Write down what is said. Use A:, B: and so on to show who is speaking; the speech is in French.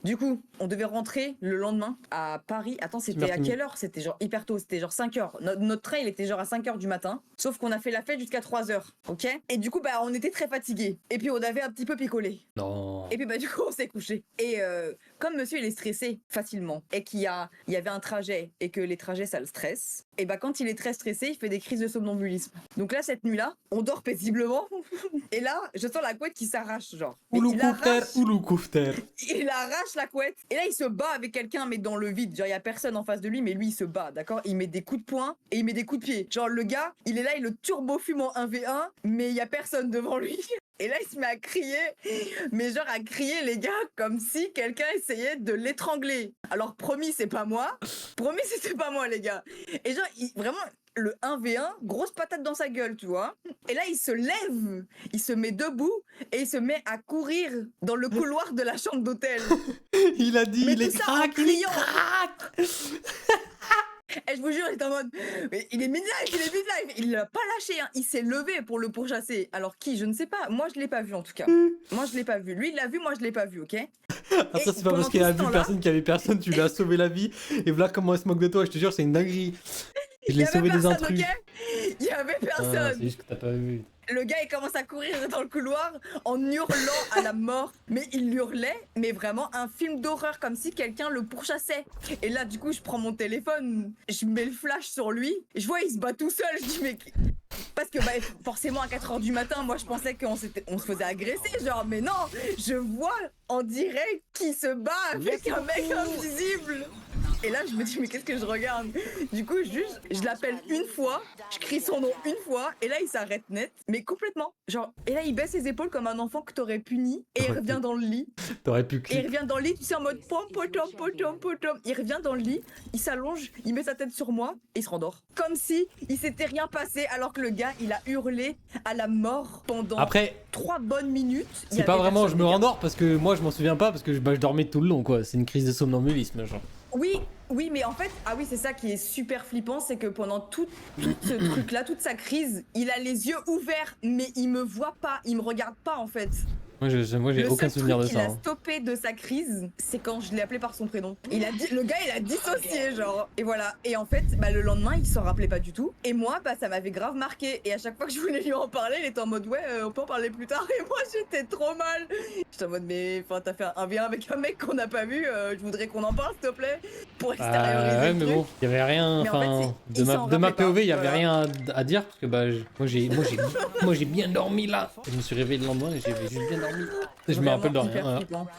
A: Du coup, on devait rentrer le lendemain à Paris. Attends, c'était à quelle heure? C'était genre hyper tôt, c'était genre 5 heures. Notre train, il était genre à 5 heures du matin. Sauf qu'on a fait la fête jusqu'à 3 heures, ok? Et du coup, bah, on était très fatigués. Et puis, on avait un petit peu picolé.
B: Non.
A: Et puis, bah, du coup, on s'est couché. Et comme monsieur, il est stressé facilement, et il y avait un trajet, et que les trajets, ça le stresse, et bah, quand il est très stressé, il fait des crises de somnambulisme. Donc là, cette nuit-là, on dort paisiblement. Et là, je sens la couette qui s'arrache, genre. Mais il arrache la couette. Et là, il se bat avec quelqu'un, mais dans le vide. Genre, il y a personne en face de lui, mais lui, il se bat, d'accord? Il met des coups de poing et il met des coups de pied. Genre, le gars, il est là, il le turbo-fume en 1v1, mais il y a personne devant lui. Et là, il se met à crier, mais genre à crier, les gars, comme si quelqu'un essayait de l'étrangler. Alors, promis, c'est pas moi. Promis, c'était pas moi, les gars. Et genre, vraiment, le 1v1, grosse patate dans sa gueule, tu vois. Et là, il se lève, il se met debout et il se met à courir dans le couloir de la chambre d'hôtel.
B: Il a dit,
A: mais
B: il est crack, il est crack.
A: Et je vous jure, il est en mode, mais il est midlife, il l'a pas lâché, hein. Il s'est levé pour le pourchasser. Alors qui, je ne sais pas. Moi, je l'ai pas vu en tout cas. Moi, je l'ai pas vu. Lui, il l'a vu, moi, je l'ai pas vu, ok?
B: Après, c'est pas parce qu'il a vu personne qu'il y avait personne, tu lui as sauvé la vie. Et voilà comment elle se moque de toi, je te jure, c'est une dinguerie. Je l'ai sauvé des intrus.
A: Okay, il y avait personne.
B: C'est juste que t'as pas vu.
A: Le gars, il commence à courir dans le couloir en hurlant à la mort. Mais il hurlait, mais vraiment un film d'horreur, comme si quelqu'un le pourchassait. Et là, du coup, je prends mon téléphone, je mets le flash sur lui. Je vois, il se bat tout seul. Je dis, mais... Parce que bah, forcément, à 4 heures du matin, moi, je pensais qu'on se faisait agresser. Genre, mais non, je vois en direct qui se bat avec un mec invisible. Et là, je me dis, mais qu'est-ce que je regarde? Du coup, juste, je l'appelle une fois, je crie son nom une fois, et là, il s'arrête net, mais complètement. Genre, et là, il baisse ses épaules comme un enfant que t'aurais puni, et il revient dans le lit.
B: T'aurais pu
A: Et il revient dans le lit, tu sais, en mode pom, potom, potom, potom. Il revient dans le lit, il s'allonge, il met sa tête sur moi, et il se rendort. Comme si il s'était rien passé, alors que le gars, il a hurlé à la mort pendant 3 bonnes minutes.
B: C'est pas vraiment je me rendors, parce que moi, je m'en souviens pas, parce que je dormais tout le long, quoi. C'est une crise de somnambulisme, genre.
A: Oui, mais en fait, ah oui, c'est ça qui est super flippant, c'est que pendant tout ce truc-là, toute sa crise, il a les yeux ouverts, mais il me voit pas, il me regarde pas en fait.
B: Moi, j'ai aucun souvenir de ça.
A: Le seul truc qu'il a stoppé de sa crise, c'est quand je l'ai appelé par son prénom. Le gars, il a dissocié, genre. Et voilà. Et en fait, bah, le lendemain, il s'en rappelait pas du tout. Et moi, bah, ça m'avait grave marqué. Et à chaque fois que je voulais lui en parler, il était en mode, ouais, on peut en parler plus tard. Et moi, j'étais trop mal. J'étais en mode, mais enfin, t'as fait un 1v1 avec un mec qu'on n'a pas vu. Je voudrais qu'on en parle, s'il te plaît. Pour extérioriser.
B: Ouais, mais bon, il y avait rien. Enfin, de ma POV, il y avait rien à dire. Parce que bah, moi, j'ai bien dormi là. Je me suis réveillé le lendemain et j'ai juste bien dormi. Je me rappelle de rien.